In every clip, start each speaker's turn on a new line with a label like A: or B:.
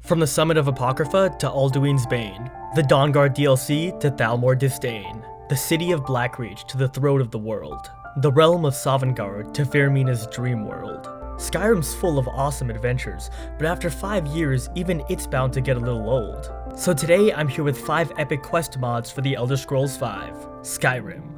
A: From the Summit of Apocrypha to Alduin's Bane, the Dawnguard DLC to Thalmor Disdain, the City of Blackreach to the Throat of the World, the Realm of Sovngarde to Fairmina's Dream World. Skyrim's full of awesome adventures, but after 5 years, even it's bound to get a little old. So today I'm here with 5 epic quest mods for the Elder Scrolls V, Skyrim.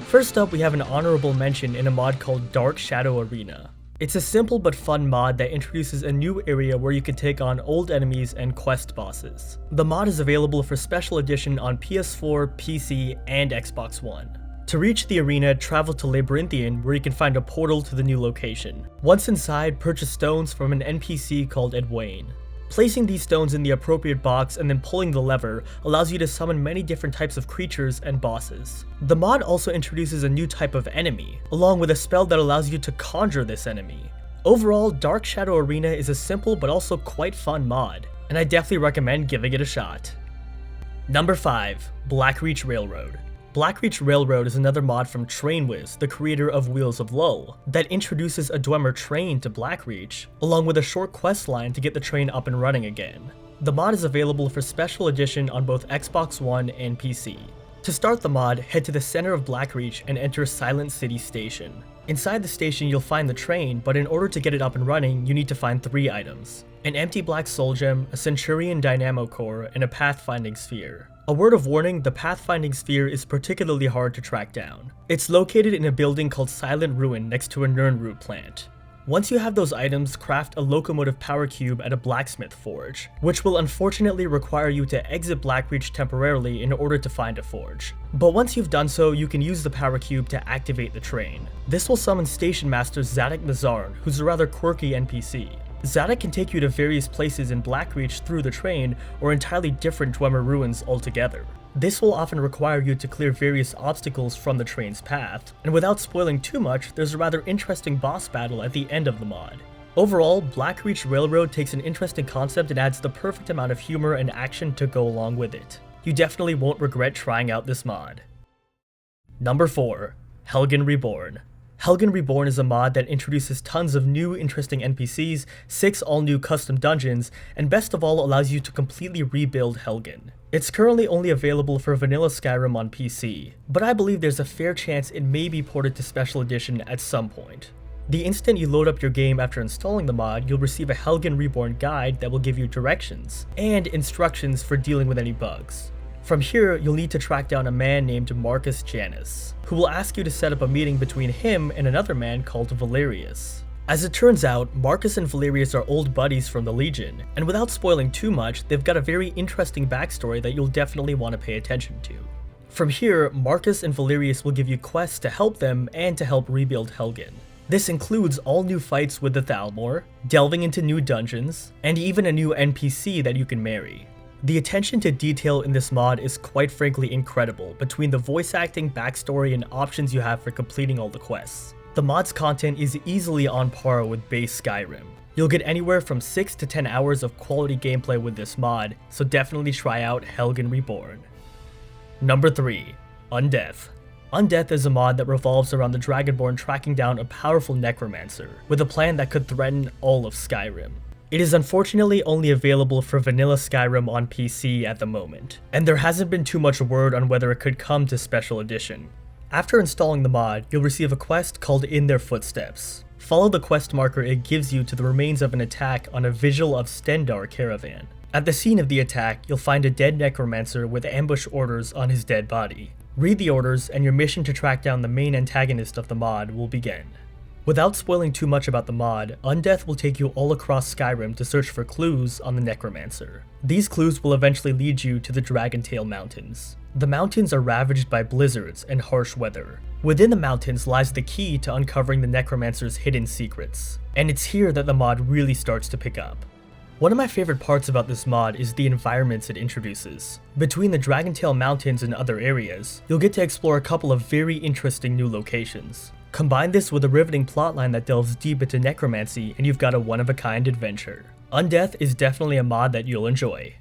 A: First up, we have an honorable mention in a mod called Dark Shadow Arena. It's a simple but fun mod that introduces a new area where you can take on old enemies and quest bosses. The mod is available for Special Edition on PS4, PC, and Xbox One. To reach the arena, travel to Labyrinthian, where you can find a portal to the new location. Once inside, purchase stones from an NPC called Edwayne. Placing these stones in the appropriate box and then pulling the lever allows you to summon many different types of creatures and bosses. The mod also introduces a new type of enemy, along with a spell that allows you to conjure this enemy. Overall, Dark Shadow Arena is a simple but also quite fun mod, and I definitely recommend giving it a shot. Number 5. Blackreach Railroad. Blackreach Railroad is another mod from Trainwiz, the creator of Wheels of Lull, that introduces a Dwemer train to Blackreach, along with a short quest line to get the train up and running again. The mod is available for Special Edition on both Xbox One and PC. To start the mod, head to the center of Blackreach and enter Silent City Station. Inside the station you'll find the train, but in order to get it up and running, you need to find 3 items. An empty black soul gem, a Centurion Dynamo Core, and a pathfinding sphere. A word of warning, the pathfinding sphere is particularly hard to track down. It's located in a building called Silent Ruin next to a Nirnroot plant. Once you have those items, craft a locomotive power cube at a blacksmith forge, which will unfortunately require you to exit Blackreach temporarily in order to find a forge. But once you've done so, you can use the power cube to activate the train. This will summon Station Master Zadok Mazarn, who's a rather quirky NPC. Zadok can take you to various places in Blackreach through the train, or entirely different Dwemer ruins altogether. This will often require you to clear various obstacles from the train's path, and without spoiling too much, there's a rather interesting boss battle at the end of the mod. Overall, Blackreach Railroad takes an interesting concept and adds the perfect amount of humor and action to go along with it. You definitely won't regret trying out this mod. Number 4. Helgen Reborn. Helgen Reborn is a mod that introduces tons of new interesting NPCs, 6 all-new custom dungeons, and best of all allows you to completely rebuild Helgen. It's currently only available for vanilla Skyrim on PC, but I believe there's a fair chance it may be ported to Special Edition at some point. The instant you load up your game after installing the mod, you'll receive a Helgen Reborn guide that will give you directions and instructions for dealing with any bugs. From here, you'll need to track down a man named Marcus Janus, who will ask you to set up a meeting between him and another man called Valerius. As it turns out, Marcus and Valerius are old buddies from the Legion, and without spoiling too much, they've got a very interesting backstory that you'll definitely want to pay attention to. From here, Marcus and Valerius will give you quests to help them and to help rebuild Helgen. This includes all new fights with the Thalmor, delving into new dungeons, and even a new NPC that you can marry. The attention to detail in this mod is quite frankly incredible between the voice acting, backstory, and options you have for completing all the quests. The mod's content is easily on par with base Skyrim. You'll get anywhere from 6 to 10 hours of quality gameplay with this mod, so definitely try out Helgen Reborn. Number 3. Undeath. Undeath is a mod that revolves around the Dragonborn tracking down a powerful necromancer, with a plan that could threaten all of Skyrim. It is unfortunately only available for vanilla Skyrim on PC at the moment, and there hasn't been too much word on whether it could come to Special Edition. After installing the mod, you'll receive a quest called In Their Footsteps. Follow the quest marker it gives you to the remains of an attack on a Vigil of Stendarr caravan. At the scene of the attack, you'll find a dead necromancer with ambush orders on his dead body. Read the orders, and your mission to track down the main antagonist of the mod will begin. Without spoiling too much about the mod, Undeath will take you all across Skyrim to search for clues on the necromancer. These clues will eventually lead you to the Dragontail Mountains. The mountains are ravaged by blizzards and harsh weather. Within the mountains lies the key to uncovering the necromancer's hidden secrets, and it's here that the mod really starts to pick up. One of my favorite parts about this mod is the environments it introduces. Between the Dragontail Mountains and other areas, you'll get to explore a couple of very interesting new locations. Combine this with a riveting plotline that delves deep into necromancy and you've got a one-of-a-kind adventure. Undeath is definitely a mod that you'll enjoy.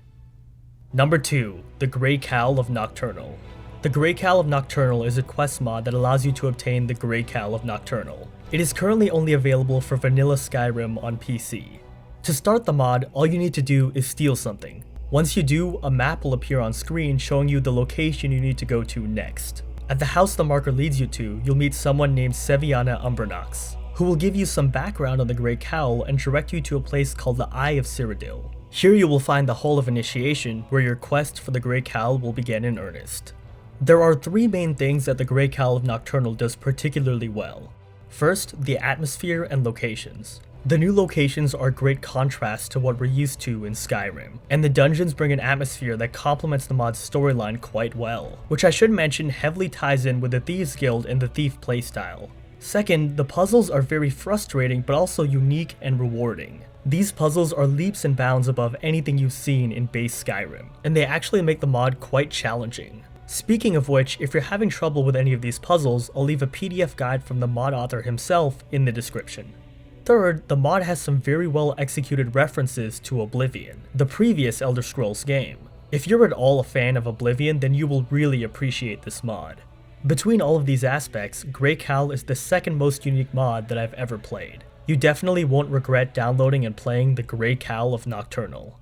A: Number 2. The Grey Cowl of Nocturnal. The Grey Cowl of Nocturnal is a quest mod that allows you to obtain the Grey Cowl of Nocturnal. It is currently only available for vanilla Skyrim on PC. To start the mod, all you need to do is steal something. Once you do, a map will appear on screen showing you the location you need to go to next. At the house the marker leads you to, you'll meet someone named Seviana Umbernox, who will give you some background on the Grey Cowl and direct you to a place called the Eye of Cyrodiil. Here you will find the Hall of Initiation, where your quest for the Grey Cowl will begin in earnest. There are 3 main things that the Grey Cowl of Nocturnal does particularly well. First, the atmosphere and locations. The new locations are a great contrast to what we're used to in Skyrim, and the dungeons bring an atmosphere that complements the mod's storyline quite well, which I should mention heavily ties in with the Thieves Guild and the Thief playstyle. Second, the puzzles are very frustrating but also unique and rewarding. These puzzles are leaps and bounds above anything you've seen in base Skyrim, and they actually make the mod quite challenging. Speaking of which, if you're having trouble with any of these puzzles, I'll leave a PDF guide from the mod author himself in the description. Third, the mod has some very well executed references to Oblivion, the previous Elder Scrolls game. If you're at all a fan of Oblivion, then you will really appreciate this mod. Between all of these aspects, Grey Cowl is the second most unique mod that I've ever played. You definitely won't regret downloading and playing the Grey Cowl of Nocturnal.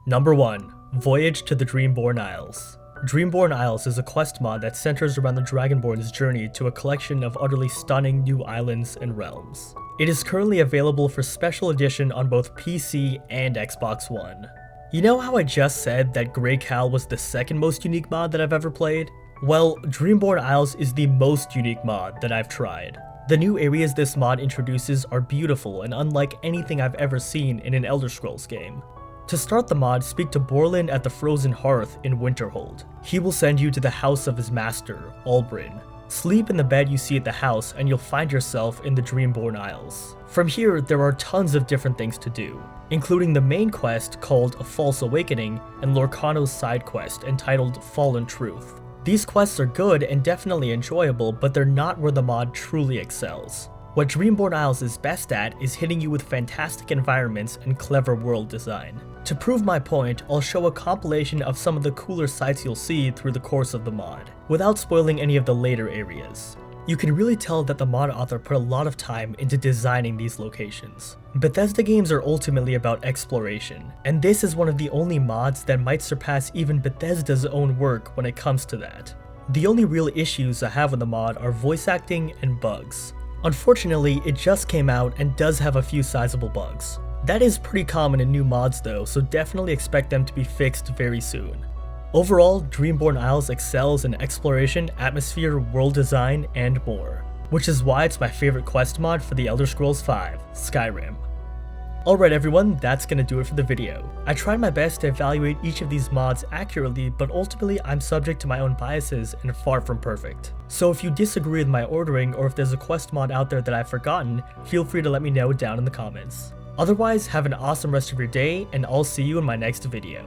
A: Number 1. Voyage to the Dreamborne Isles. Dreamborne Isles is a quest mod that centers around the Dragonborn's journey to a collection of utterly stunning new islands and realms. It is currently available for special edition on both PC and Xbox One. You know how I just said that Grey Cowl was the second most unique mod that I've ever played? Well, Dreamborne Isles is the most unique mod that I've tried. The new areas this mod introduces are beautiful and unlike anything I've ever seen in an Elder Scrolls game. To start the mod, speak to Borland at the Frozen Hearth in Winterhold. He will send you to the house of his master, Albrin. Sleep in the bed you see at the house and you'll find yourself in the Dreamborne Isles. From here, there are tons of different things to do, including the main quest called A False Awakening and Lorcano's side quest entitled Fallen Truth. These quests are good and definitely enjoyable, but they're not where the mod truly excels. What Dreamborne Isles is best at is hitting you with fantastic environments and clever world design. To prove my point, I'll show a compilation of some of the cooler sights you'll see through the course of the mod, without spoiling any of the later areas. You can really tell that the mod author put a lot of time into designing these locations. Bethesda games are ultimately about exploration, and this is one of the only mods that might surpass even Bethesda's own work when it comes to that. The only real issues I have with the mod are voice acting and bugs. Unfortunately, it just came out and does have a few sizable bugs. That is pretty common in new mods though, so definitely expect them to be fixed very soon. Overall, Dreamborne Isles excels in exploration, atmosphere, world design, and more, which is why it's my favorite quest mod for the Elder Scrolls V, Skyrim. Alright everyone, that's gonna do it for the video. I tried my best to evaluate each of these mods accurately, but ultimately I'm subject to my own biases and far from perfect. So if you disagree with my ordering or if there's a quest mod out there that I've forgotten, feel free to let me know down in the comments. Otherwise, have an awesome rest of your day and I'll see you in my next video.